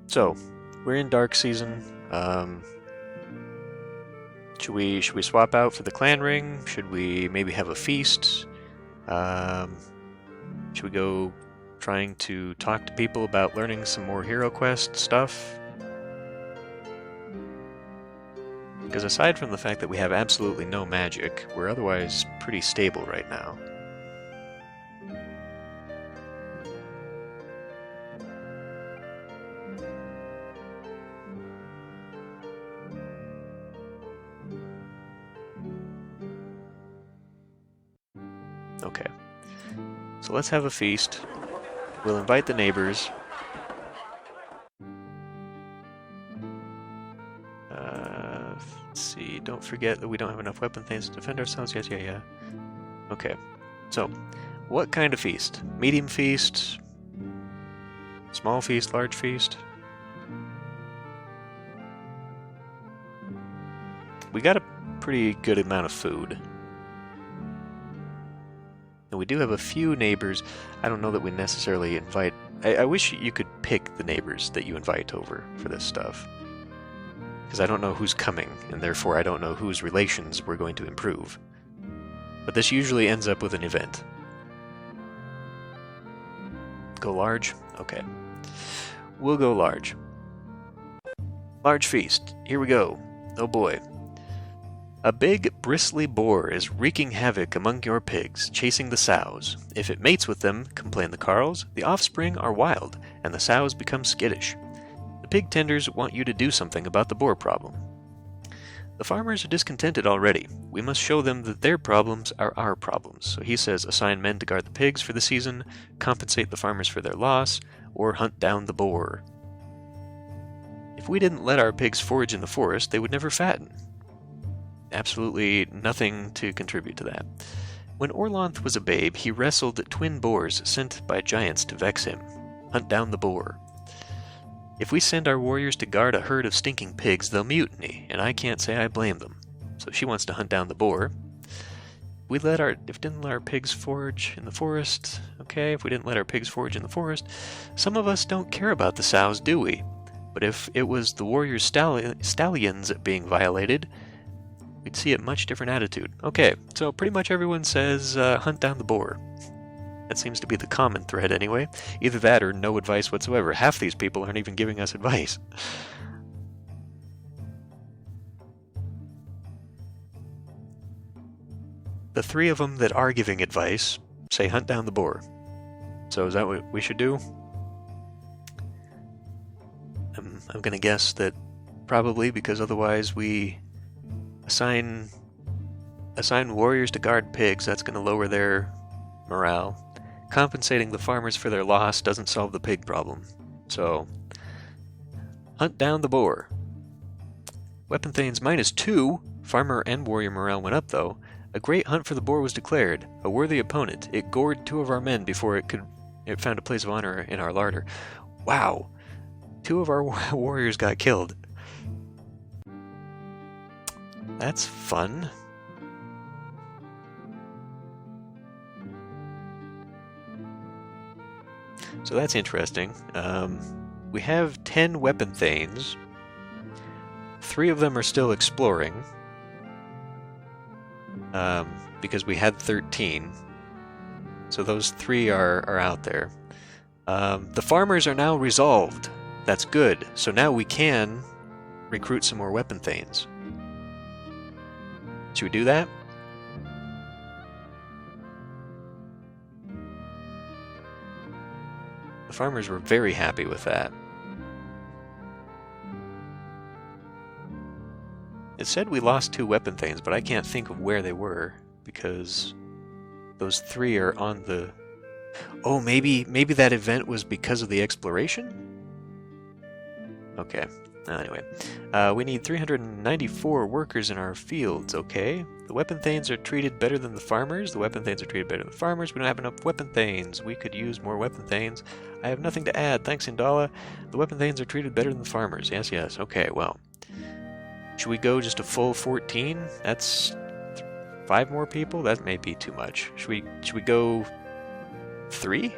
So, we're in dark season. Should we swap out for the clan ring? Should we maybe have a feast? Um, should we go trying to talk to people about learning some more Hero Quest stuff? Because aside from the fact that we have absolutely no magic, we're otherwise pretty stable right now. Okay. So let's have a feast. We'll invite the neighbors. Let's see, don't forget that we don't have enough weapon things to defend ourselves. Yes, yeah. Okay. So, what kind of feast? Medium feast? Small feast, large feast? We got a pretty good amount of food. And we do have a few neighbors. I don't know that we necessarily invite... I wish you could pick the neighbors that you invite over for this stuff. Because I don't know who's coming, and therefore I don't know whose relations we're going to improve. But this usually ends up with an event. Go large? Okay. We'll go large. Large feast. Here we go. Oh boy. A big, bristly boar is wreaking havoc among your pigs, chasing the sows. If it mates with them, complain the carls, the offspring are wild, and the sows become skittish. The pig tenders want you to do something about the boar problem. The farmers are discontented already. We must show them that their problems are our problems. So he says assign men to guard the pigs for the season, compensate the farmers for their loss, or hunt down the boar. If we didn't let our pigs forage in the forest, they would never fatten. Absolutely nothing to contribute to that. When Orlanth was a babe, he wrestled twin boars sent by giants to vex him. Hunt down the boar. If we send our warriors to guard a herd of stinking pigs, they'll mutiny, and I can't say I blame them. So she wants to hunt down the boar. If we didn't let our pigs forage in the forest, okay, if we didn't let our pigs forage in the forest, some of us don't care about the sows, do we? But if it was the warriors' stallions being violated, we'd see a much different attitude. Okay, so pretty much everyone says hunt down the boar. That seems to be the common thread anyway. Either that or no advice whatsoever. Half these people aren't even giving us advice. The three of them that are giving advice say hunt down the boar. So is that what we should do? I'm going to guess that probably, because otherwise we assign warriors to guard pigs. That's going to lower their morale. Compensating the farmers for their loss doesn't solve the pig problem. So, hunt down the boar. Weapon Thanes -2. Farmer and warrior morale went up, though. A great hunt for the boar was declared. A worthy opponent. It gored 2 of our men before it found a place of honor in our larder. Wow. 2 of our warriors got killed. That's fun. So that's interesting. We have 10 Weapon Thanes. 3 of them are still exploring. Because we had 13. So those 3 are out there. The farmers are now resolved. That's good. So now we can recruit some more Weapon Thanes. Should we do that? The farmers were very happy with that. It said we lost 2 Weapon Thanes, but I can't think of where they were, because those 3 are on the... Oh, maybe that event was because of the exploration? Okay. Anyway, we need 394 workers in our fields, okay? The Weapon Thanes are treated better than the farmers. The Weapon Thanes are treated better than the farmers. We don't have enough Weapon Thanes. We could use more Weapon Thanes. I have nothing to add. Thanks, Indala. The Weapon Thanes are treated better than the farmers. Yes. Okay, well. Should we go just a full 14? That's 5 more people? That may be too much. Should we go 3?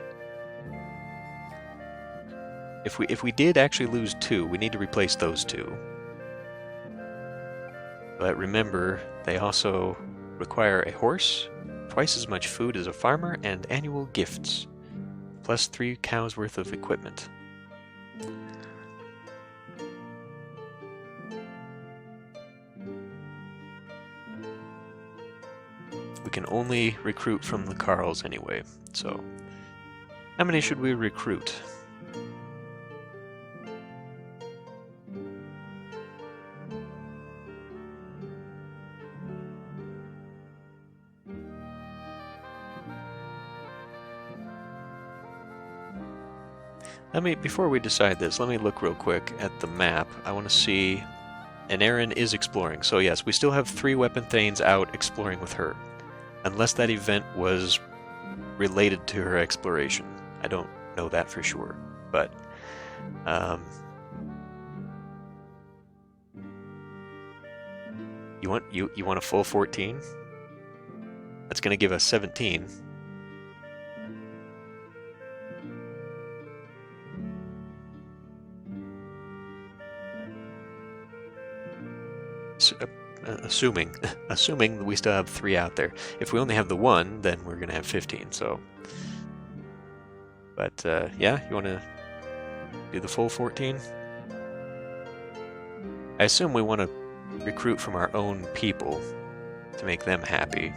If we did actually lose 2, we need to replace those 2. But remember, they also require a horse, twice as much food as a farmer, and annual gifts, plus 3 cows worth of equipment. We can only recruit from the Carls anyway, so how many should we recruit? Before we decide this, let me look real quick at the map. I want to see, and Erin is exploring, so yes, we still have 3 Weapon Thanes out exploring with her. Unless that event was related to her exploration. I don't know that for sure, but you want a full 14? That's going to give us 17. Assuming we still have 3 out there. If we only have the 1, then we're gonna have 15. So, but yeah, you want to do the full 14? I assume we want to recruit from our own people to make them happy.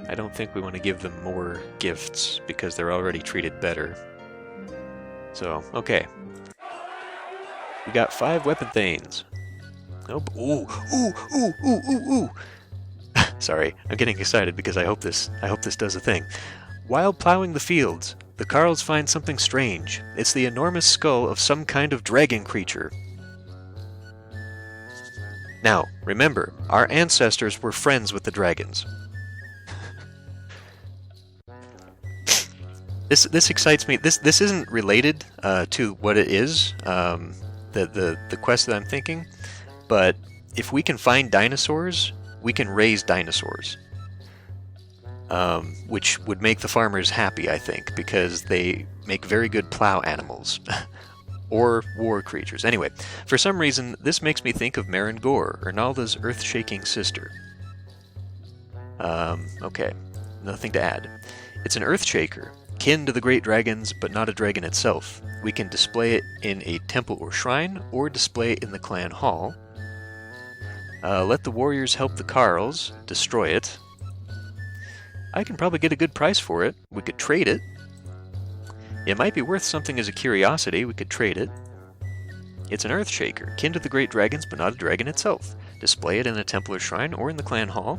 I don't think we want to give them more gifts because they're already treated better. So, okay. We got 5 Weapon Thanes. Oh, ooh. Sorry, I'm getting excited because I hope this does a thing. While plowing the fields, the Carls find something strange. It's the enormous skull of some kind of dragon creature. Now, remember, our ancestors were friends with the dragons. This excites me. This isn't related to what it is, the quest that I'm thinking, but if we can find dinosaurs, we can raise dinosaurs, which would make the farmers happy, I think, because they make very good plow animals. Or war creatures. Anyway, for some reason, this makes me think of Marin Gore, Ernalda's earth-shaking sister. Okay, nothing to add. It's an earth shaker, kin to the great dragons, but not a dragon itself. We can display it in a temple or shrine, or display it in the clan hall. Let the warriors help the Carls destroy it. I can probably get a good price for it. We could trade it. It might be worth something as a curiosity. We could trade it. It's an earth shaker, kin to the great dragons, but not a dragon itself. Display it in a temple or shrine, or in the clan hall.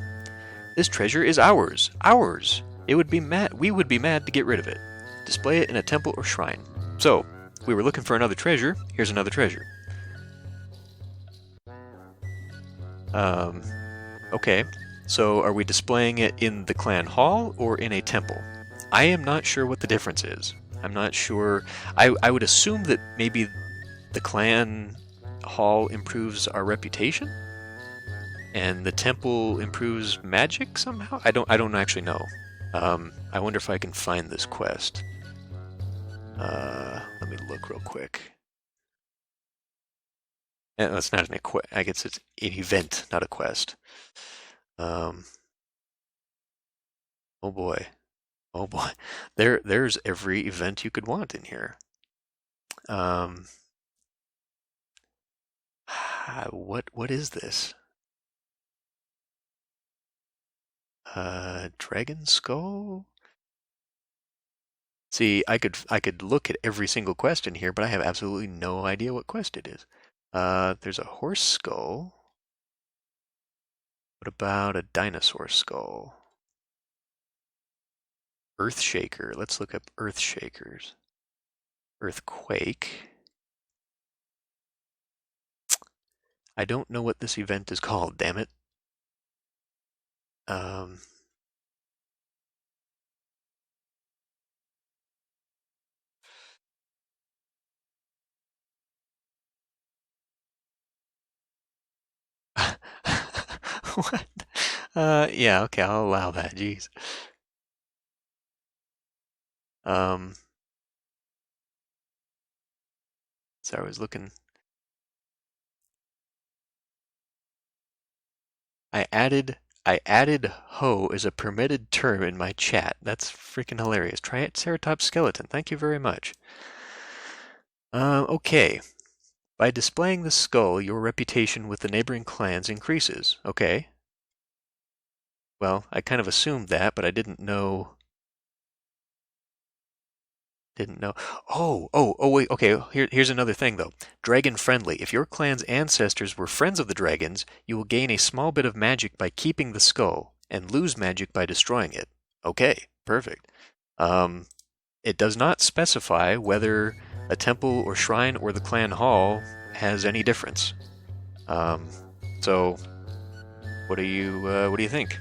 This treasure is ours. Ours! We would be mad to get rid of it. Display it in a temple or shrine. So, we were looking for another treasure. Here's another treasure. Okay. So, are we displaying it in the clan hall or in a temple? I am not sure what the difference is. I'm not sure. I would assume that maybe the clan hall improves our reputation, and the temple improves magic somehow. I don't actually know. I wonder if I can find this quest. Let me look real quick. It's not an I guess it's an event, not a quest. Oh boy. Oh boy. There's every event you could want in here. What is this? Dragon skull? See, I could look at every single quest in here, but I have absolutely no idea what quest it is. There's a horse skull. What about a dinosaur skull? Earthshaker. Let's look up Earthshakers. Earthquake. I don't know what this event is called, damn it. What? Yeah, okay, I'll allow that, jeez. Sorry, I was looking. I added ho as a permitted term in my chat. That's freaking hilarious. Triceratops skeleton. Thank you very much. Okay. By displaying the skull, your reputation with the neighboring clans increases. Okay. Well, I kind of assumed that, but I didn't know. Wait. Okay, here's another thing, though. Dragon friendly. If your clan's ancestors were friends of the dragons, you will gain a small bit of magic by keeping the skull, and lose magic by destroying it. Okay, perfect. It does not specify whether a temple or shrine or the clan hall has any difference. So, what do you think?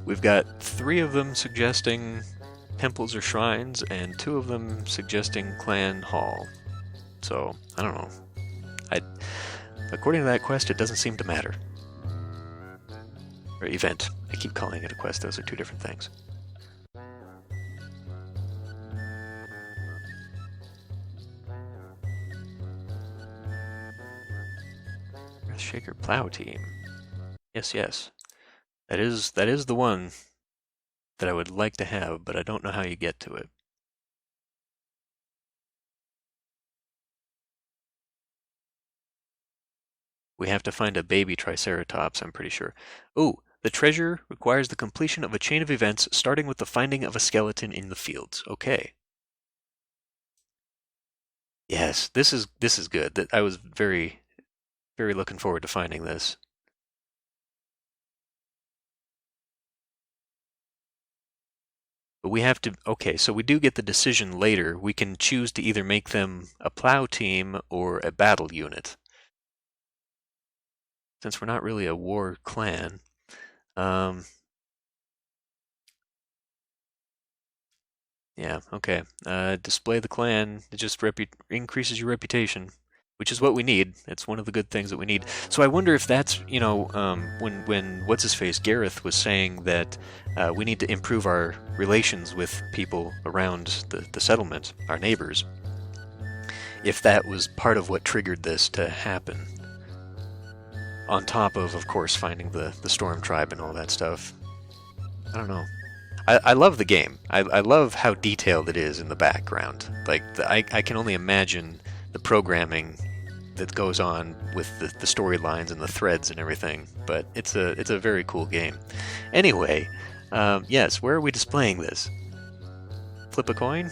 We've got 3 of them suggesting temples or shrines, and 2 of them suggesting clan hall. So, I don't know. According to that quest, it doesn't seem to matter. Or event. I keep calling it a quest, those are 2 different things. Earthshaker Plow Team. Yes. That is the one that I would like to have, but I don't know how you get to it. We have to find a baby Triceratops, I'm pretty sure. Ooh, the treasure requires the completion of a chain of events starting with the finding of a skeleton in the fields. Okay. Yes, this is good. I was very looking forward to finding this. But we have to, okay, so we do get the decision later. We can choose to either make them a plow team or a battle unit. Since we're not really a war clan. Yeah, okay. Display the clan. It just increases your reputation, which is what we need. It's one of the good things that we need. So I wonder if that's, when what's-his-face, Gareth, was saying that we need to improve our relations with people around the settlement, our neighbors, if that was part of what triggered this to happen. On top of course, finding the Storm Tribe and all that stuff. I don't know. I love the game. I love how detailed it is in the background. Like, I can only imagine the programming that goes on with the storylines and the threads and everything. But it's a very cool game. Anyway, yes, where are we displaying this? Flip a coin?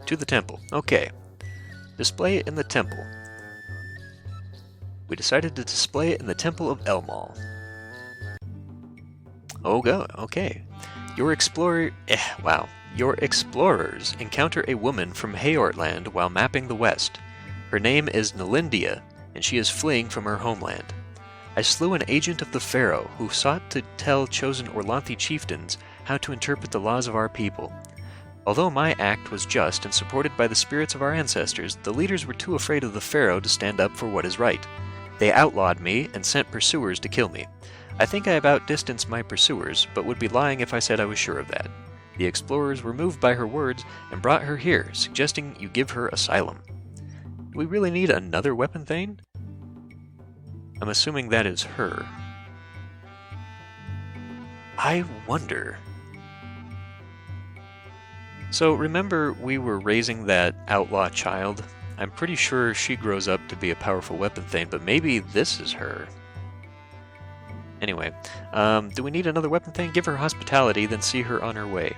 To the temple. Okay. Display it in the temple. We decided to display it in the Temple of Elmal. Oh, go. Okay. Your explorers encounter a woman from Heortland while mapping the west. Her name is Nelindia, and she is fleeing from her homeland. I slew an agent of the Pharaoh who sought to tell chosen Orlanthi chieftains how to interpret the laws of our people. Although my act was just and supported by the spirits of our ancestors, the leaders were too afraid of the Pharaoh to stand up for what is right. They outlawed me and sent pursuers to kill me. I think I have outdistanced my pursuers, but would be lying if I said I was sure of that. The explorers were moved by her words and brought her here, suggesting you give her asylum. Do we really need another weapon thane? I'm assuming that is her. I wonder... So remember we were raising that outlaw child? I'm pretty sure she grows up to be a powerful weapon thane, but maybe this is her. Anyway, do we need another weapon thane? Give her hospitality, then see her on her way.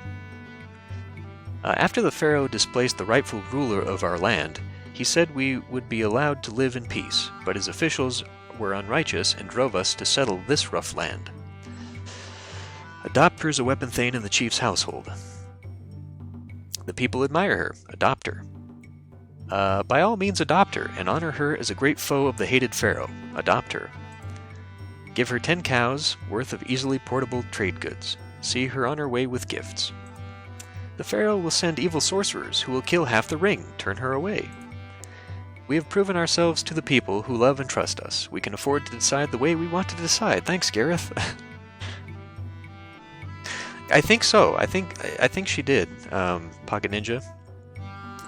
After the Pharaoh displaced the rightful ruler of our land, he said we would be allowed to live in peace, but his officials were unrighteous and drove us to settle this rough land. Adopt her as a weapon thane in the chief's household. The people admire her. Adopt her. By all means adopt her, and honor her as a great foe of the hated Pharaoh. Adopt her. Give her 10 cows worth of easily portable trade goods. See her on her way with gifts. The pharaoh will send evil sorcerers who will kill half the ring. Turn her away. We have proven ourselves to the people who love and trust us. We can afford to decide the way we want to decide. Thanks, Gareth. I think so. I think she did, Pocket Ninja.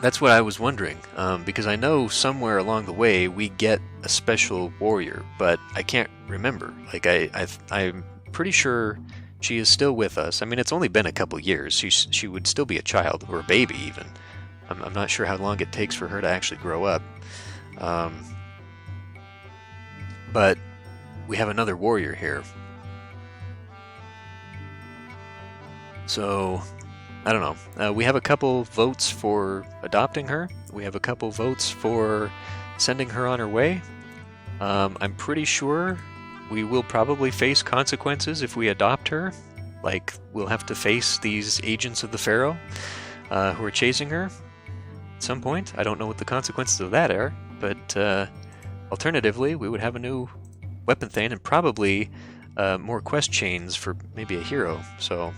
That's what I was wondering, because I know somewhere along the way we get a special warrior, but I can't remember. Like I'm pretty sure she is still with us. I mean, it's only been a couple years. She would still be a child, or a baby even. I'm not sure how long it takes for her to actually grow up. But we have another warrior here. So, I don't know. We have a couple votes for adopting her. We have a couple votes for sending her on her way. I'm pretty sure we will probably face consequences if we adopt her. Like, we'll have to face these agents of the Pharaoh who are chasing her at some point. I don't know what the consequences of that are, but alternatively, we would have a new weapon thing and probably more quest chains for maybe a hero. So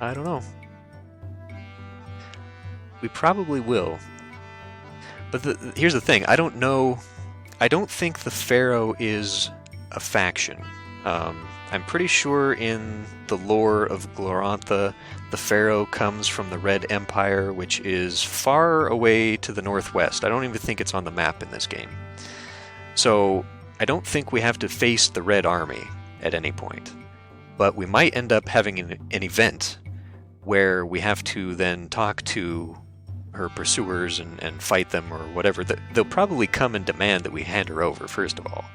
I don't know. We probably will. But here's the thing. I don't know. I don't think the Pharaoh is a faction. I'm pretty sure in the lore of Glorantha, the Pharaoh comes from the Red Empire, which is far away to the northwest. I don't even think it's on the map in this game. So I don't think we have to face the Red Army at any point. But we might end up having an event where we have to then talk to her pursuers and fight them or whatever. They'll probably come and demand that we hand her over, first of all.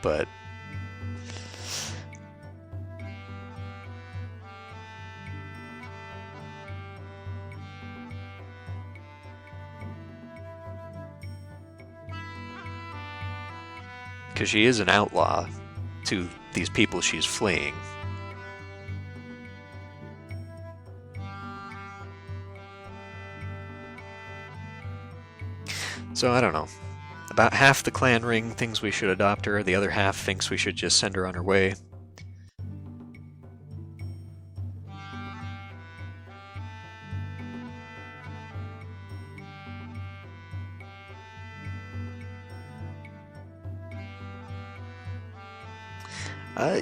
But because she is an outlaw to these people she's fleeing. So I don't know. About half the clan ring thinks we should adopt her, the other half thinks we should just send her on her way.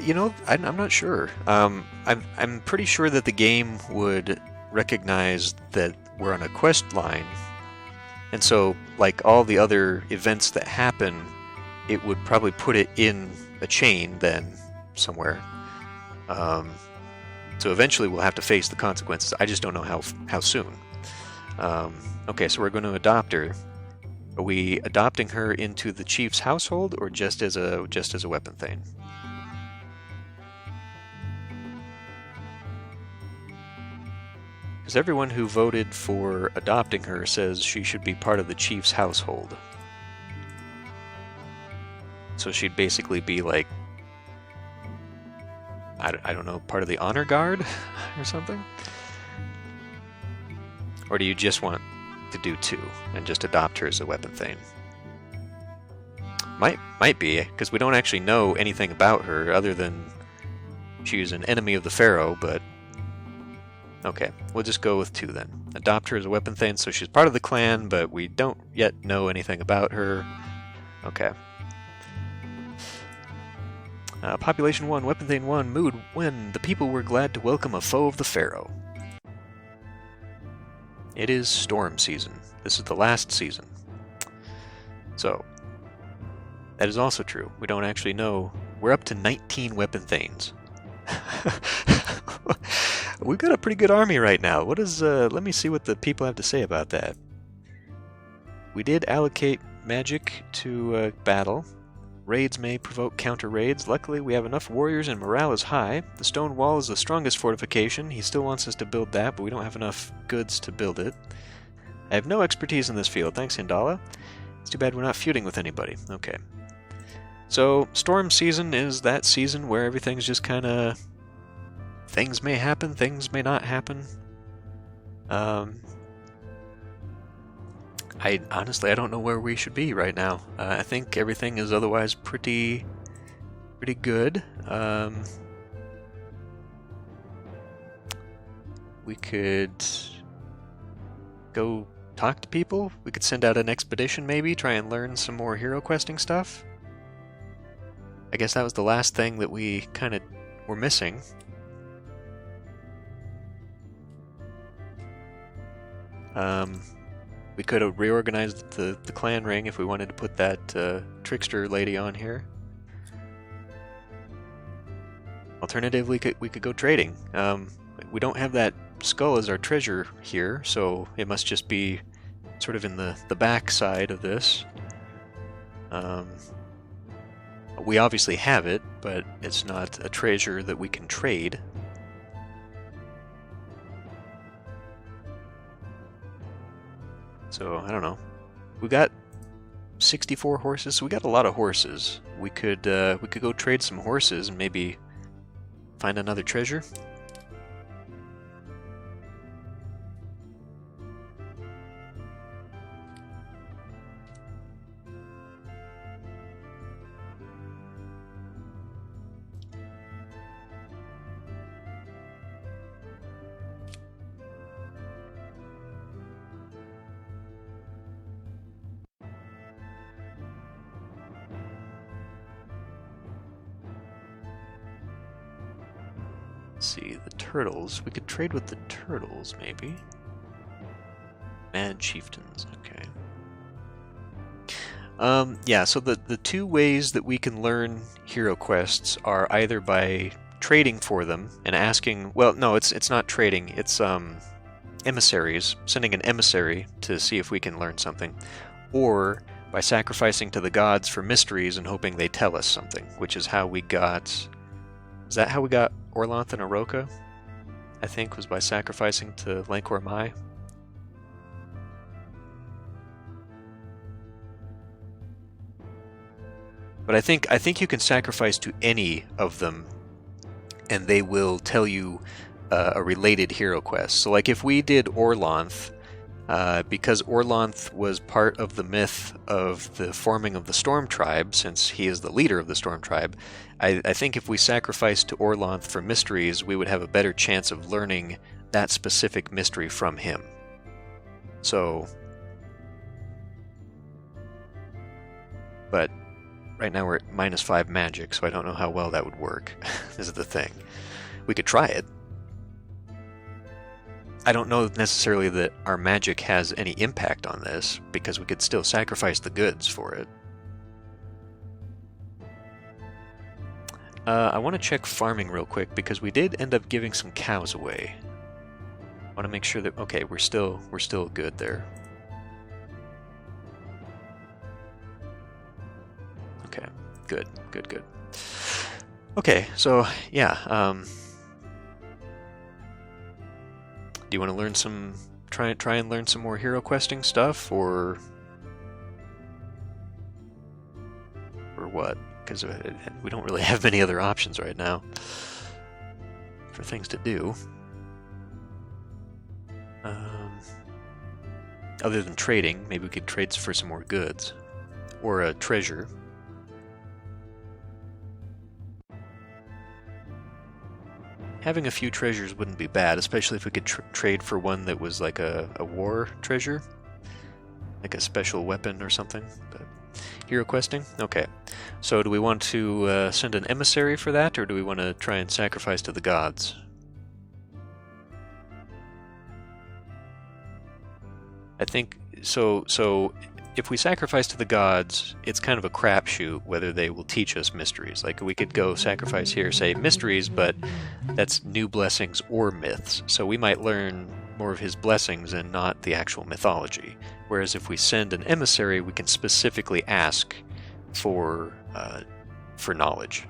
You know, I'm not sure. I'm pretty sure that the game would recognize that we're on a quest line, and so, like all the other events that happen, it would probably put it in a chain then somewhere. So eventually we'll have to face the consequences. I just don't know how soon. Okay, so we're going to adopt her. Are we adopting her into the chief's household or just as a weapon thing? Because everyone who voted for adopting her says she should be part of the chief's household. So she'd basically be like, I don't know, part of the honor guard or something? Or do you just want to do two and just adopt her as a weapon thing? Might be, because we don't actually know anything about her other than she's an enemy of the Pharaoh, but okay, we'll just go with two then. Adopt her as a weapon thing, so she's part of the clan, but we don't yet know anything about her. Okay. Population 1, Weapon Thing 1, Mood when the people were glad to welcome a foe of the Pharaoh. It is storm season. This is the last season. So, that is also true. We don't actually know. We're up to 19 Weapon Thanes. We've got a pretty good army right now. What is, let me see what the people have to say about that. We did allocate magic to battle. Raids may provoke counter-raids. Luckily, we have enough warriors and morale is high. The stone wall is the strongest fortification. He still wants us to build that, but we don't have enough goods to build it. I have no expertise in this field. Thanks, Indala. It's too bad we're not feuding with anybody. Okay. So, storm season is that season where everything's just kind of... Things may happen, things may not happen. I honestly, I don't know where we should be right now. I think everything is otherwise pretty good. We could go talk to people. We could send out an expedition maybe, try and learn some more hero questing stuff. I guess that was the last thing that we kind of were missing. We could have reorganized the clan ring if we wanted to put that trickster lady on here. Alternatively, we could go trading. We don't have that skull as our treasure here, so it must just be sort of in the back side of this. We obviously have it, but it's not a treasure that we can trade. So, I don't know. We got 64 horses, so we got a lot of horses. We could go trade some horses and maybe find another treasure. See, the turtles. We could trade with the turtles, maybe. Mad chieftains, okay. Yeah, so the two ways that we can learn hero quests are either by trading for them and asking, well, no, it's not trading, it's emissaries, sending an emissary to see if we can learn something, or by sacrificing to the gods for mysteries and hoping they tell us something, which is how we got... Is that how we got Orlanth and Oroka? I think was by sacrificing to Lancor Mai. But I think you can sacrifice to any of them, and they will tell you a related hero quest. So, like if we did Orlanth, because Orlanth was part of the myth of the forming of the Storm Tribe, since he is the leader of the Storm Tribe, I think if we sacrificed to Orlanth for mysteries, we would have a better chance of learning that specific mystery from him. So... But right now we're at -5 magic, so I don't know how well that would work. This is the thing. We could try it. I don't know necessarily that our magic has any impact on this, because we could still sacrifice the goods for it. I want to check farming real quick, because we did end up giving some cows away. I want to make sure that... Okay, we're still good there. Okay, good. Okay, so, yeah, do you want to learn some... Try and learn some more hero questing stuff, or what? Because we don't really have many other options right now for things to do. Other than trading, maybe we could trade for some more goods. Or a treasure. Having a few treasures wouldn't be bad, especially if we could trade for one that was like a war treasure. Like a special weapon or something. But hero questing? Okay. So do we want to send an emissary for that, or do we want to try and sacrifice to the gods? I think... So if we sacrifice to the gods, it's kind of a crapshoot whether they will teach us mysteries. Like, we could go sacrifice here, say, mysteries, but that's new blessings or myths. So we might learn more of his blessings and not the actual mythology. Whereas if we send an emissary, we can specifically ask for knowledge.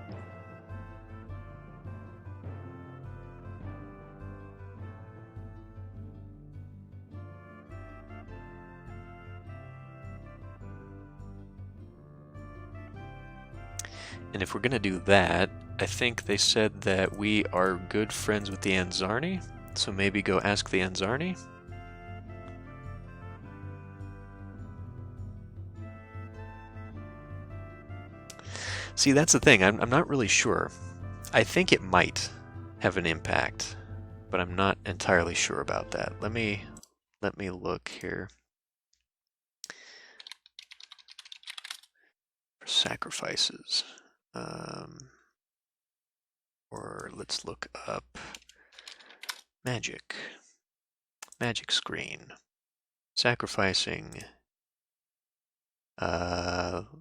And if we're going to do that, I think they said that we are good friends with the Anzarni, so maybe go ask the Anzarni. See, that's the thing. I'm not really sure. I think it might have an impact, but I'm not entirely sure about that. Let me look here. For sacrifices. Or let's look up magic. Magic screen. Sacrificing.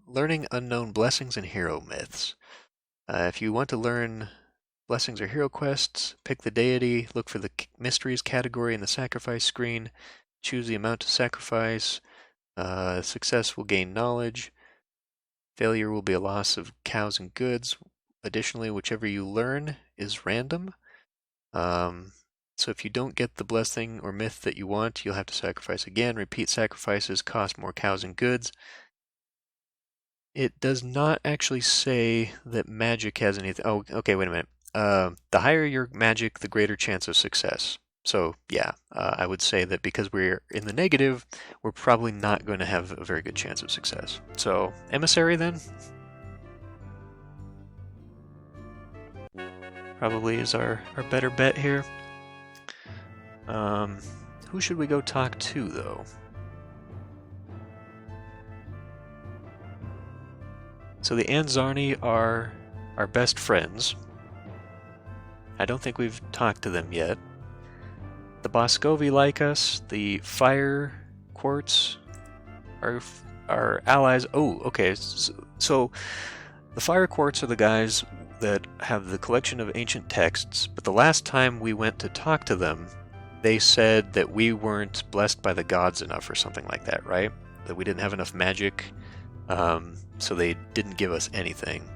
Learning unknown blessings and hero myths. If you want to learn blessings or hero quests, pick the deity, look for the mysteries category in the sacrifice screen, choose the amount to sacrifice. Success will gain knowledge. Failure will be a loss of cows and goods. Additionally, whichever you learn is random. So if you don't get the blessing or myth that you want, you'll have to sacrifice again. Repeat sacrifices cost more cows and goods. It does not actually say that magic has anything. Oh, okay, wait a minute. The higher your magic, the greater chance of success. So, yeah, I would say that because we're in the negative, we're probably not going to have a very good chance of success. So, emissary then? Probably is our better bet here. Who should we go talk to, though? So the Anzarni are our best friends. I don't think we've talked to them yet. The Boscovi like us. The Fire Quartz are allies. Oh, okay. So the Fire Quartz are the guys that have the collection of ancient texts, but the last time we went to talk to them, they said that we weren't blessed by the gods enough or something like that, right? That we didn't have enough magic. So they didn't give us anything.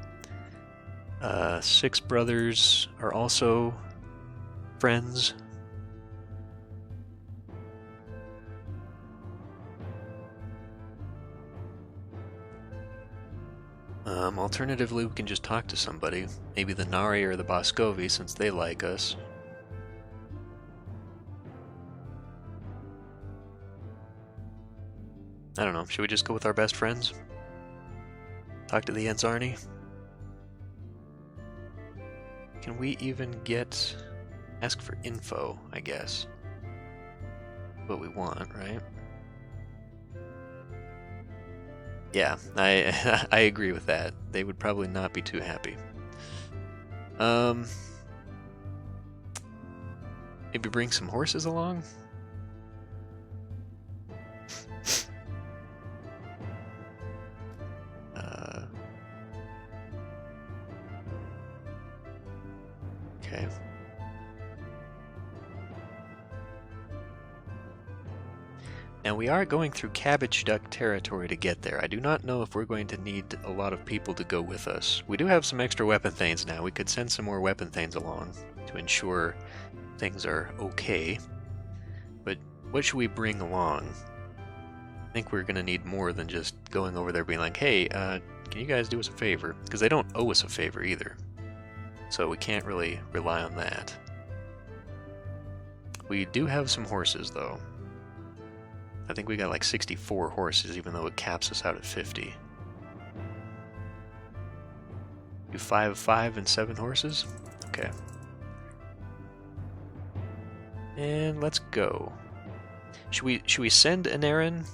Six brothers are also friends. Alternatively, we can just talk to somebody. Maybe the Nari or the Boscovi, since they like us. I don't know. Should we just go with our best friends? Talk to the Anzarni? Can we even get... ask for info, I guess. What we want, right? Yeah, I agree with that. They would probably not be too happy. Maybe bring some horses along? Okay. Now we are going through Cabbage Duck territory to get there. I do not know if we're going to need a lot of people to go with us. We do have some extra weapon thanes now. We could send some more weapon thanes along to ensure things are okay. But what should we bring along? I think we're going to need more than just going over there being like, hey, can you guys do us a favor? Because they don't owe us a favor either. So we can't really rely on that. We do have some horses, though. I think we got like 64 horses, even though it caps us out at 50. Do 5, and 7 horses? Okay. And let's go. Should we send Anarin?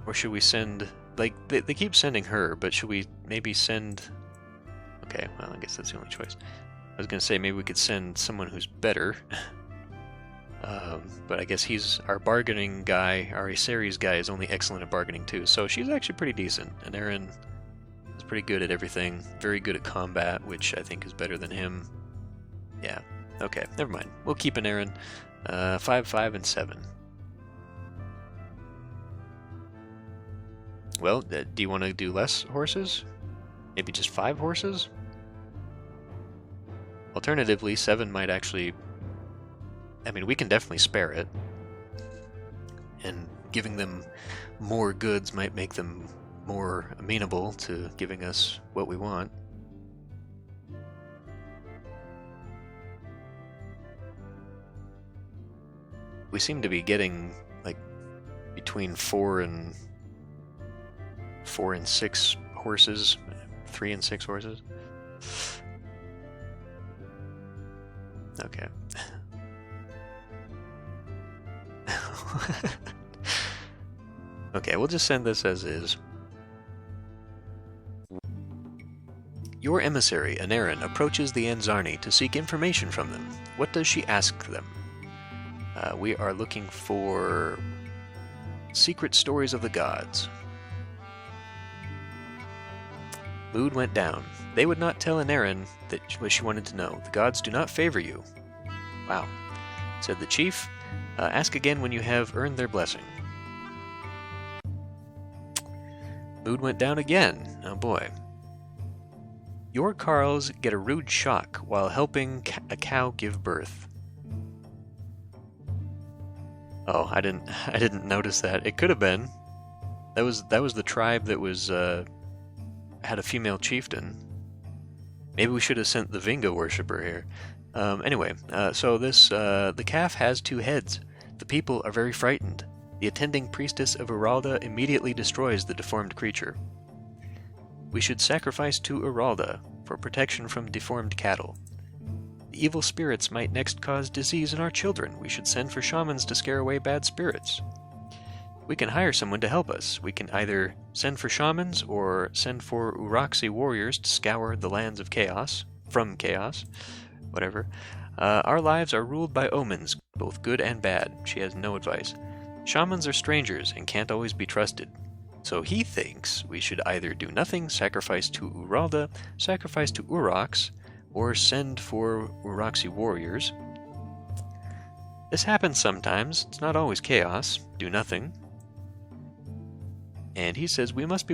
Or should we send... like, they keep sending her, but should we maybe send... Okay, well, I guess that's the only choice. I was going to say maybe we could send someone who's better. But I guess he's our bargaining guy. Our Aceres guy is only excellent at bargaining too, so she's actually pretty decent. And Aaron is pretty good at everything. Very good at combat, which I think is better than him. Yeah. Okay, never mind. We'll keep an Aaron. 5, and 7. Well, do you want to do less horses? Maybe just 5 horses? Alternatively, 7 might actually... I mean, we can definitely spare it. And giving them more goods might make them more amenable to giving us what we want. We seem to be getting, like, between 4 and 6 horses 3 and 6 horses. Okay. Okay, we'll just send this as is. Your emissary, Anarin, approaches the Anzarni to seek information from them. What does she ask them? We are looking for secret stories of the gods. Mood went down. They would not tell Anarin what she wanted to know. The gods do not favor you. Wow, said the chief. Ask again when you have earned their blessing. Mood went down again. Oh boy. Your Carls get a rude shock while helping a cow give birth. Oh, I didn't notice that. It could have been. That was the tribe that was had a female chieftain. Maybe we should have sent the Vinga worshipper here. Anyway, so the calf has 2 heads. The people are very frightened. The attending priestess of Uralda immediately destroys the deformed creature. We should sacrifice to Uralda for protection from deformed cattle. The evil spirits might next cause disease in our children. We should send for shamans to scare away bad spirits. We can hire someone to help us. We can either send for shamans or send for Uraxi warriors to scour the lands of chaos, from chaos, whatever. Our lives are ruled by omens, both good and bad. She has no advice. Shamans are strangers and can't always be trusted. So he thinks we should either do nothing, sacrifice to Uralda, sacrifice to Urax, or send for Uraxi warriors. This happens sometimes. It's not always chaos. Do nothing. And he says we must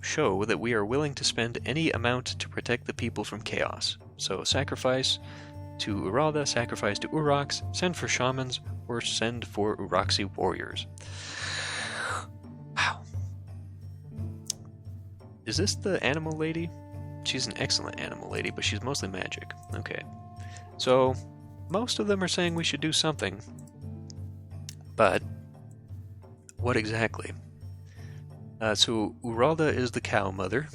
show that we are willing to spend any amount to protect the people from chaos. So sacrifice to Uralda, sacrifice to Urax, send for shamans, or send for Uraxi warriors. Wow. Is this the animal lady? She's an excellent animal lady, but she's mostly magic. Okay. So, most of them are saying we should do something. But, what exactly? So, Uralda is the cow mother.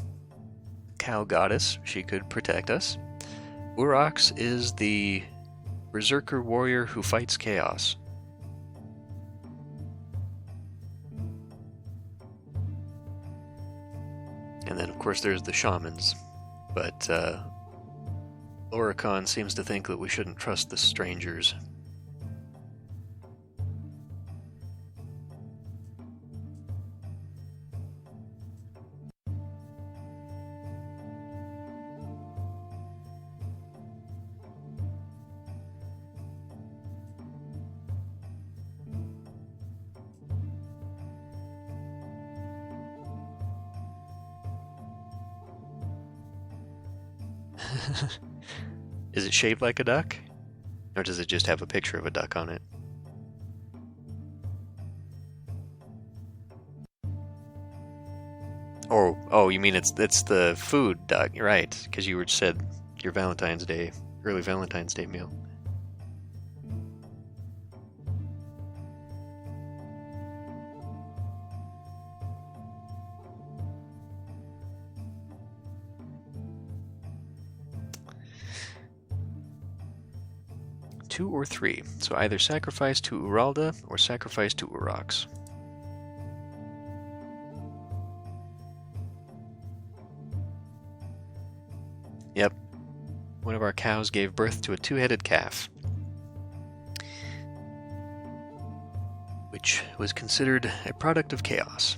Cow goddess. She could protect us. Urax is the berserker warrior who fights chaos. And then, of course, there's the shamans. But Loricon seems to think that we shouldn't trust the strangers. Is it shaped like a duck? Or does it just have a picture of a duck on it? Oh, you mean it's the food duck, right? Because you said your early Valentine's Day meal. Two or three. So either sacrifice to Uralda or sacrifice to Urax. Yep. One of our cows gave birth to a 2-headed calf, which was considered a product of chaos.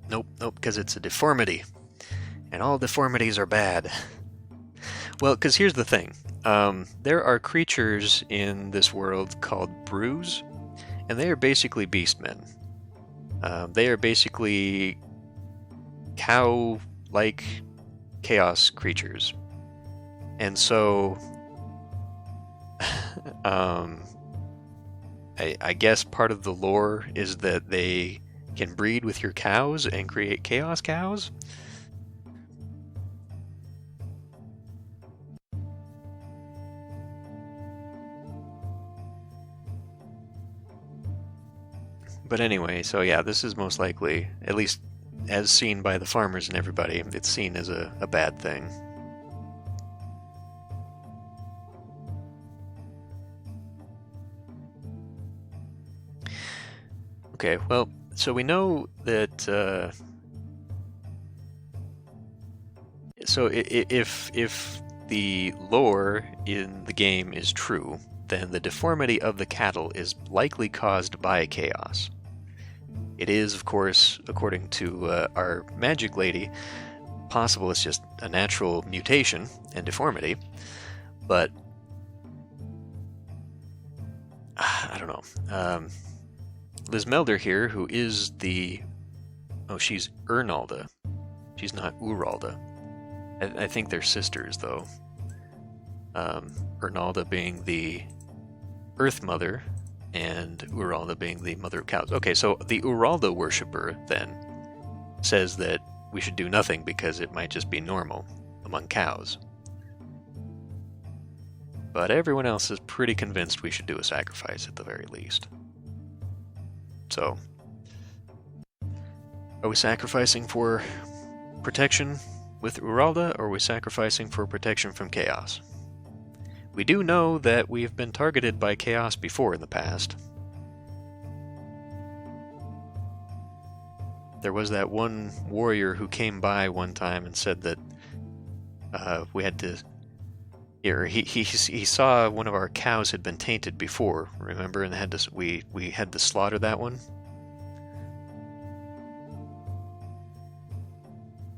Nope, because it's a deformity. And all deformities are bad. Well, because here's the thing. There are creatures in this world called Brews, and they are basically beastmen. They are basically cow-like chaos creatures. And so, I guess part of the lore is that they can breed with your cows and create chaos cows. But anyway, so yeah, this is most likely, at least as seen by the farmers and everybody, it's seen as a bad thing. Okay, well, so we know that, so if the lore in the game is true, then the deformity of the cattle is likely caused by chaos. It is, of course, according to our magic lady, possible it's just a natural mutation and deformity, but I don't know. Liz Melder here, who is the... Oh, she's Ernalda. She's not Uralda. I think they're sisters, though. Ernalda being the Earth Mother, and Uralda being the Mother of Cows. Okay, so the Uralda worshipper, then, says that we should do nothing because it might just be normal among cows. But everyone else is pretty convinced we should do a sacrifice at the very least. So, are we sacrificing for protection with Uralda, or are we sacrificing for protection from chaos? We do know that we've been targeted by chaos before in the past. There was that one warrior who came by one time and said that we had to... He saw one of our cows had been tainted before, remember, and we had to slaughter that one.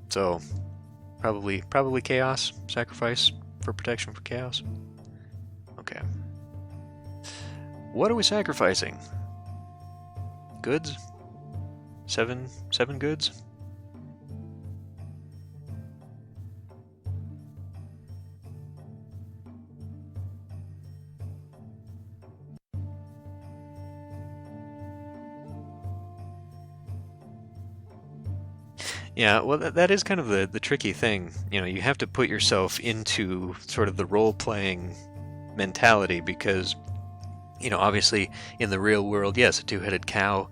So, probably chaos sacrifice for protection from chaos. Okay. What are we sacrificing? Goods? Seven goods? Yeah, well, that is kind of the tricky thing. You know, you have to put yourself into sort of the role-playing mentality because, you know, obviously in the real world, yes, a two-headed cow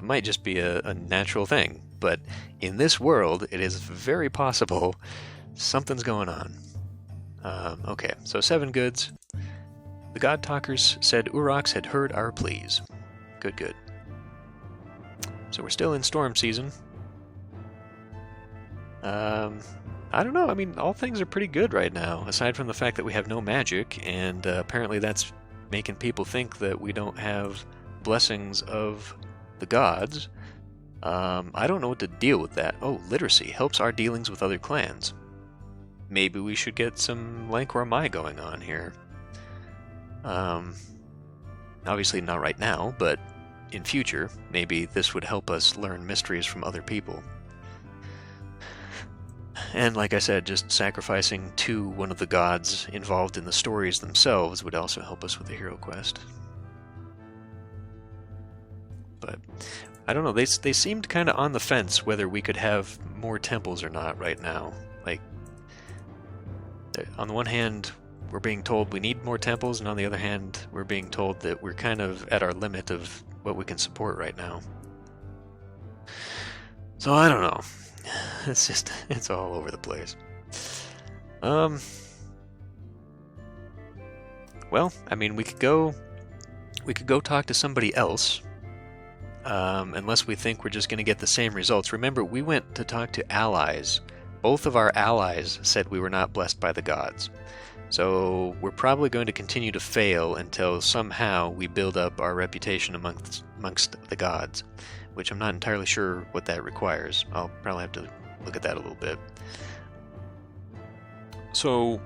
might just be a natural thing. But in this world, it is very possible something's going on. Okay, so 7 goods. The God Talkers said Urox had heard our pleas. Good. So we're still in storm season. I don't know. I mean, all things are pretty good right now, aside from the fact that we have no magic, and apparently that's making people think that we don't have blessings of the gods. I don't know what to deal with that. Oh, literacy helps our dealings with other clans. Maybe we should get some Lancor Mai going on here. Obviously not right now, but in future, maybe this would help us learn mysteries from other people. And like I said, just sacrificing to one of the gods involved in the stories themselves would also help us with the hero quest. But I don't know, they seemed kind of on the fence whether we could have more temples or not right now. Like, on the one hand, we're being told we need more temples, and on the other hand, we're being told that we're kind of at our limit of what we can support right now. So I don't know. It's all over the place. Well, I mean, we could go talk to somebody else, unless we think we're just going to get the same results. Remember, we went to talk to allies. Both of our allies said we were not blessed by the gods. So we're probably going to continue to fail until somehow we build up our reputation amongst the gods, which I'm not entirely sure what that requires. I'll probably have to look at that a little bit. So,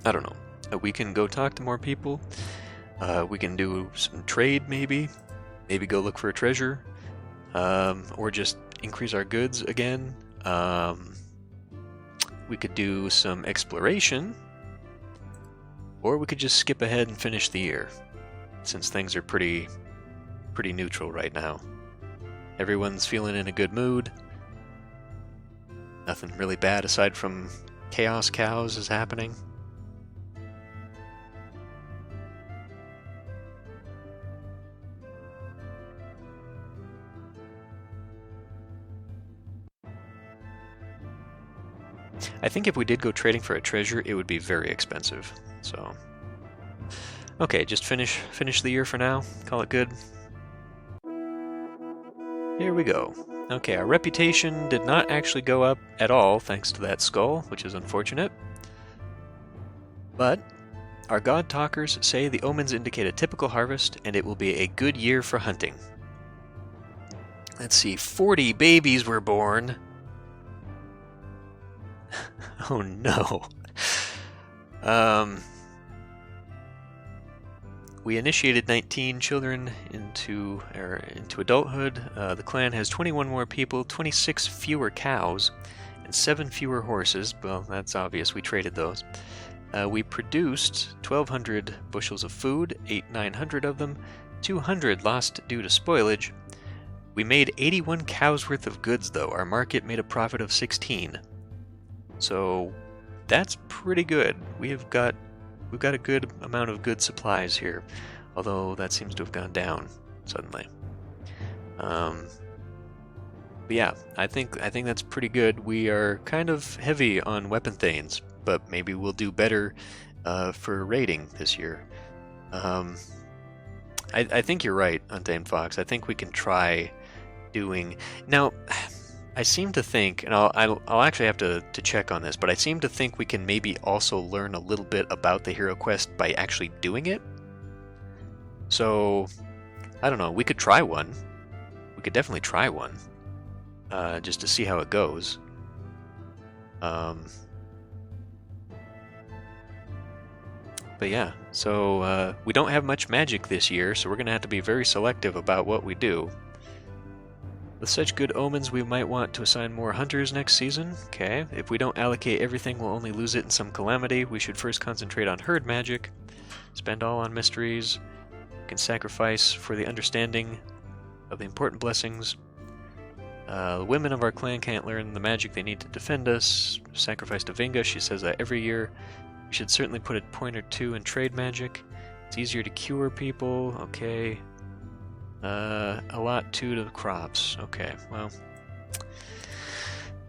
I don't know. We can go talk to more people. We can do some trade, maybe. Maybe go look for a treasure. Or just increase our goods again. We could do some exploration. Or we could just skip ahead and finish the year, since things are pretty neutral right now. Everyone's feeling in a good mood. Nothing really bad aside from Chaos Cows is happening. I think if we did go trading for a treasure, it would be very expensive. So, okay, just finish the year for now. Call it good. Here we go. Okay, our reputation did not actually go up at all thanks to that skull, which is unfortunate. But our god talkers say the omens indicate a typical harvest, and it will be a good year for hunting. Let's see, 40 babies were born. Oh no. We initiated 19 children into adulthood. The clan has 21 more people, 26 fewer cows, and 7 fewer horses. Well, that's obvious. We traded those. We produced 1,200 bushels of food, 900 of them, 200 lost due to spoilage. We made 81 cows worth of goods, though. Our market made a profit of 16. So that's pretty good. We've got a good amount of good supplies here, although that seems to have gone down suddenly. But yeah, I think that's pretty good. We are kind of heavy on weapon thanes, but maybe we'll do better for raiding this year. I think you're right, Untamed Fox. I think we can try doing now. I seem to think, and I'll actually have to check on this, but I seem to think we can maybe also learn a little bit about the hero quest by actually doing it. So, I don't know, we could try one. We could definitely try one, just to see how it goes. But yeah, so we don't have much magic this year, so we're going to have to be very selective about what we do. With such good omens, we might want to assign more hunters next season. Okay, if we don't allocate everything, we'll only lose it in some calamity. We should first concentrate on herd magic. Spend all on mysteries. We can sacrifice for the understanding of the important blessings. The women of our clan can't learn the magic they need to defend us. Sacrifice to Vinga, she says that every year. We should certainly put a point or two in trade magic. It's easier to cure people. Okay. A lot too to the crops. Okay, well.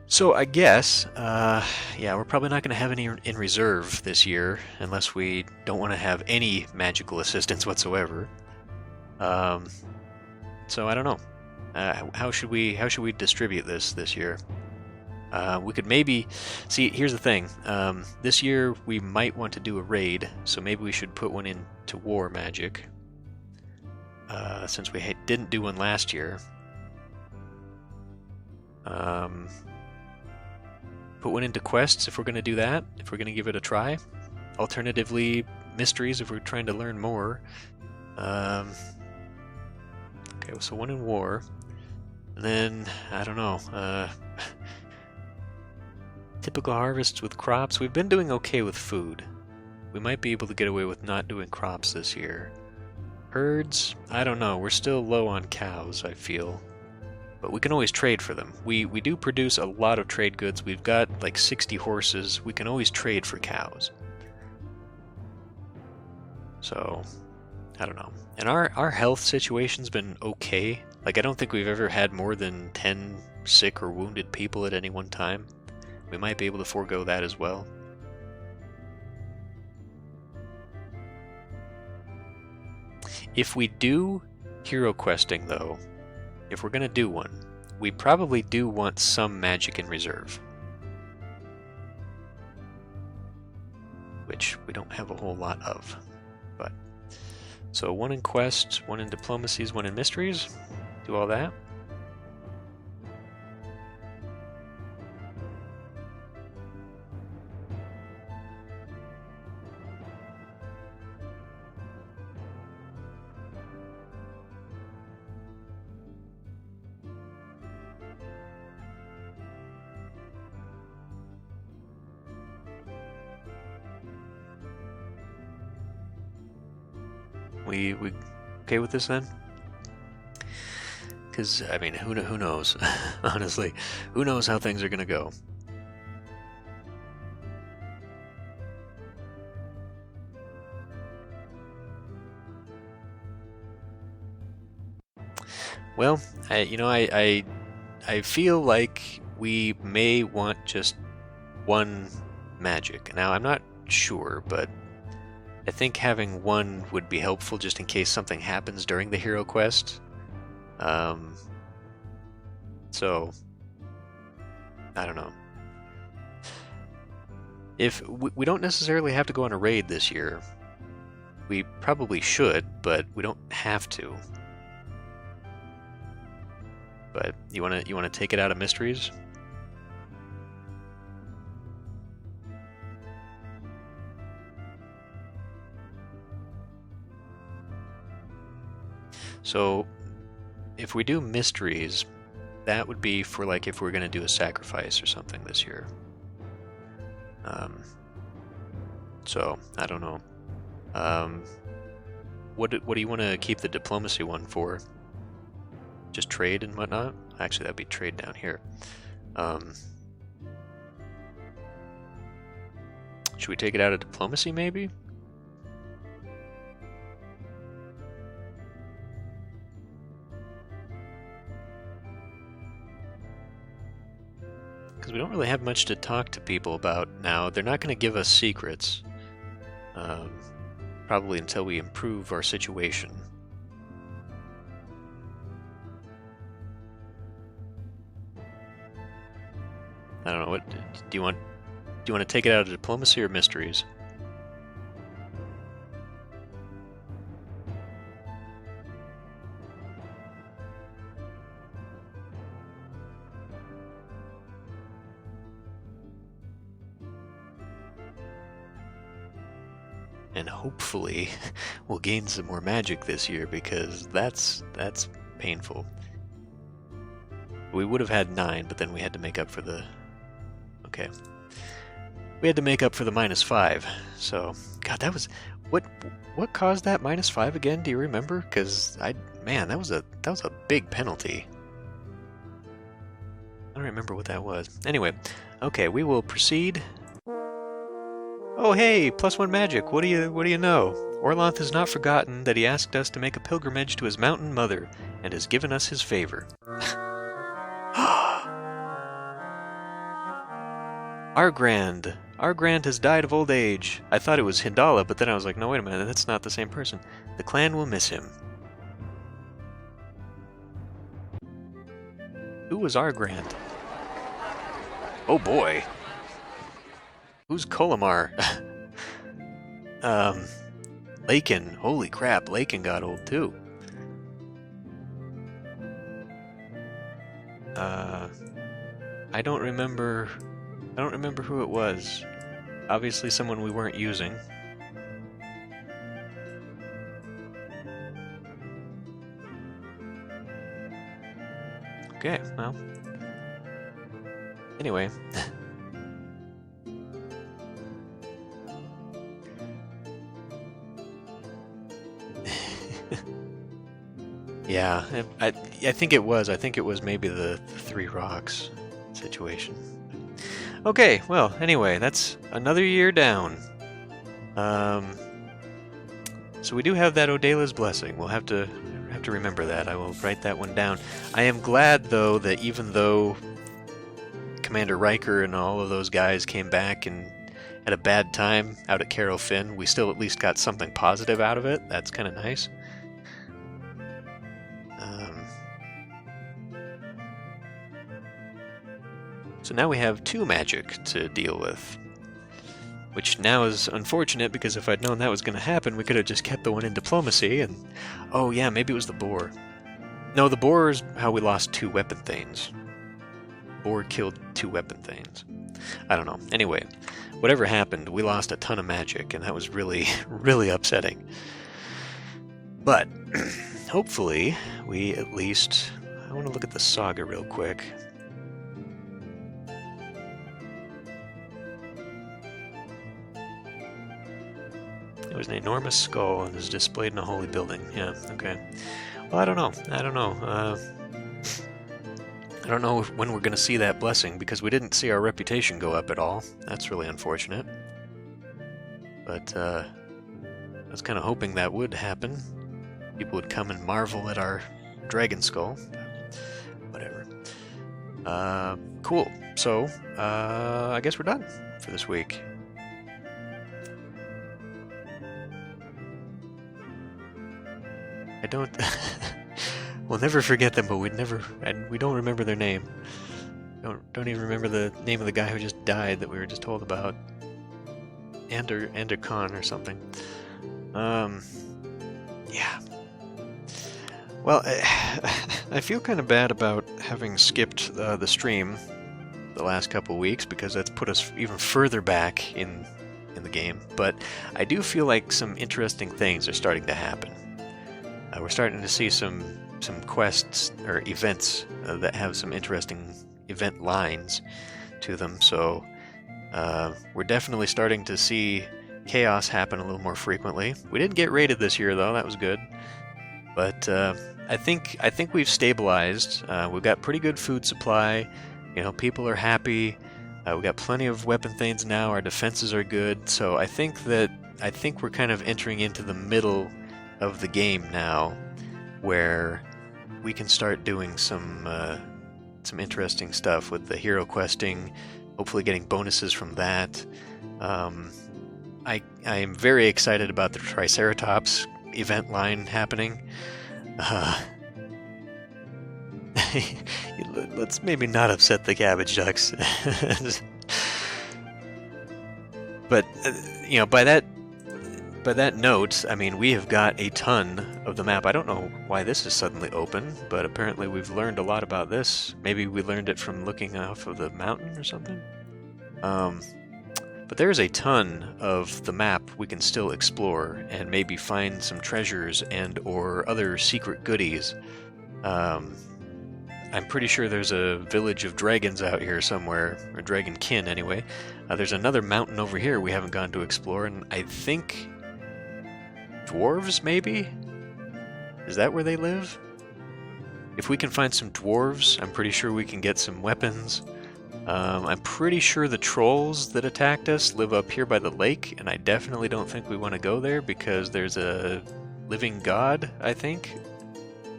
So I guess, yeah, we're probably not going to have any in reserve this year, unless we don't want to have any magical assistance whatsoever. So I don't know. How should we distribute this year? We could maybe see. Here's the thing. This year we might want to do a raid, so maybe we should put one into war magic. Since we didn't do one last year. Put one into quests if we're going to do that, if we're going to give it a try. Alternatively, mysteries if we're trying to learn more. Okay, so one in war. And then, I don't know, typical harvests with crops. We've been doing okay with food. We might be able to get away with not doing crops this year. Herds? I don't know. We're still low on cows, I feel. But we can always trade for them. We do produce a lot of trade goods. We've got like 60 horses. We can always trade for cows. So, I don't know. And our health situation's been okay. Like, I don't think we've ever had more than 10 sick or wounded people at any one time. We might be able to forego that as well. If we do hero questing, though, if we're going to do one, we probably do want some magic in reserve. Which we don't have a whole lot of. But so one in quests, one in diplomacies, one in mysteries. Do all that. We okay with this then? Because, I mean, who knows? Honestly, who knows how things are going to go? Well, I feel like we may want just one magic. Now, I'm not sure, but I think having one would be helpful just in case something happens during the hero quest. So, I don't know. If we don't necessarily have to go on a raid this year. We probably should, but we don't have to. But you wanna take it out of mysteries? So if we do mysteries, that would be for like if we're gonna do a sacrifice or something this year. So I don't know. What do you want to keep the diplomacy one for? Just trade and whatnot? Actually, that'd be trade down here. Should we take it out of diplomacy, maybe? Because we don't really have much to talk to people about now. They're not going to give us secrets. Probably until we improve our situation. I don't know. What do you want? Do you want to take it out of diplomacy or mysteries? And hopefully we'll gain some more magic this year, because that's painful. We would have had 9, but then we had to make up for the... Okay. We had to make up for the -5. So, God, that was... What caused that -5 again? Do you remember? Because man, that was a big penalty. I don't remember what that was. Anyway, okay, we will proceed. Oh hey, +1 magic. What do you know? Orlanth has not forgotten that he asked us to make a pilgrimage to his mountain mother, and has given us his favor. Argrand has died of old age. I thought it was Hindala, but then I was like, no, wait a minute, that's not the same person. The clan will miss him. Who was Argrand? Oh boy. Who's Kolamar? Lakin. Holy crap, Lakin got old too. I don't remember who it was. Obviously someone we weren't using. Okay, well. Anyway. Yeah, I think it was. I think it was maybe the 3 rocks situation. Okay, well, anyway, that's another year down. So we do have that Odela's Blessing. We'll have to remember that. I will write that one down. I am glad, though, that even though Commander Riker and all of those guys came back and had a bad time out at Carol Finn, we still at least got something positive out of it. That's kind of nice. So now we have 2 magic to deal with, which now is unfortunate, because if I'd known that was going to happen, we could have just kept the one in diplomacy, and... Oh yeah, maybe it was the boar. No, the boar is how we lost 2 weapon thanes. Boar killed 2 weapon thanes. I don't know. Anyway, whatever happened, we lost a ton of magic, and that was really, really upsetting. But, hopefully, we at least... I want to look at the saga real quick. It was an enormous skull and is displayed in a holy building. Yeah, okay. Well, I don't know. I don't know when we're going to see that blessing, because we didn't see our reputation go up at all. That's really unfortunate. But I was kind of hoping that would happen. People would come and marvel at our dragon skull. Whatever. Cool. So, I guess we're done for this week. I don't... We'll never forget them, but we don't remember their name. Don't even remember the name of the guy who just died that we were just told about. Ander Khan or something. Yeah. Well, I feel kind of bad about having skipped the stream the last couple weeks because that's put us even further back in the game. But I do feel like some interesting things are starting to happen. We're starting to see some quests or events that have some interesting event lines to them. So we're definitely starting to see chaos happen a little more frequently. We didn't get raided this year though. That was good. But I think we've stabilized. We've got pretty good food supply. You know, people are happy. We've got plenty of weapon things now. Our defenses are good. So I think we're kind of entering into the middle of the game now, where we can start doing some interesting stuff with the hero questing. Hopefully, getting bonuses from that. I am very excited about the Triceratops event line happening. Let's maybe not upset the cabbage ducks. But you know, by that note, I mean, we have got a ton of the map. I don't know why this is suddenly open, but apparently we've learned a lot about this. Maybe we learned it from looking off of the mountain or something. But there's a ton of the map we can still explore and maybe find some treasures and or other secret goodies. I'm pretty sure there's a village of dragons out here somewhere, or dragonkin anyway. There's another mountain over here we haven't gone to explore, and I think dwarves, maybe? Is that where they live? If we can find some dwarves, I'm pretty sure we can get some weapons. I'm pretty sure the trolls that attacked us live up here by the lake, and I definitely don't think we want to go there because there's a living god, I think.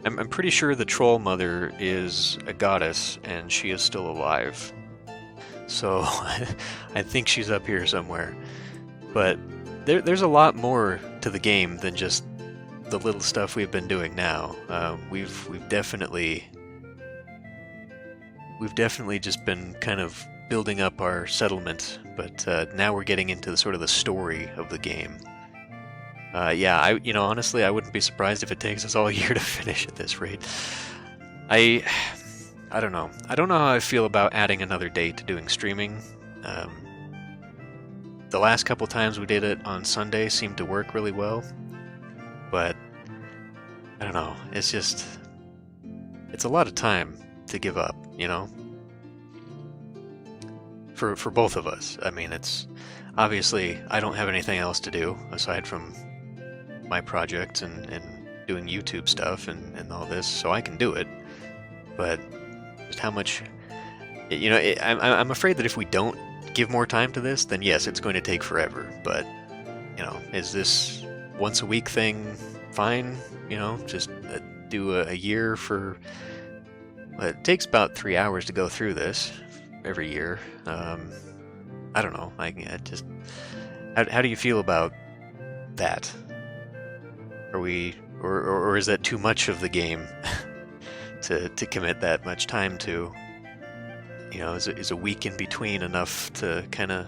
I'm pretty sure the troll mother is a goddess, and she is still alive. So, I think she's up here somewhere. But there's a lot more to the game than just the little stuff we've been doing now. We've definitely just been kind of building up our settlement, but now we're getting into the sort of the story of the game. Yeah, honestly, I wouldn't be surprised if it takes us all year to finish at this rate. I don't know. I don't know how I feel about adding another day to doing streaming. The last couple times we did it on Sunday seemed to work really well, but I don't know. It's a lot of time to give up, you know? For both of us. I mean, it's obviously I don't have anything else to do aside from my projects and doing YouTube stuff and all this, so I can do it. But just how much, I'm afraid that if we don't give more time to this, then yes, it's going to take forever. But is this once a week thing fine? Just do a year for. Well, it takes about 3 hours to go through this every year. I don't know. How do you feel about that? Are we, or is that too much of the game to commit that much time to? Is a week in between enough to kind of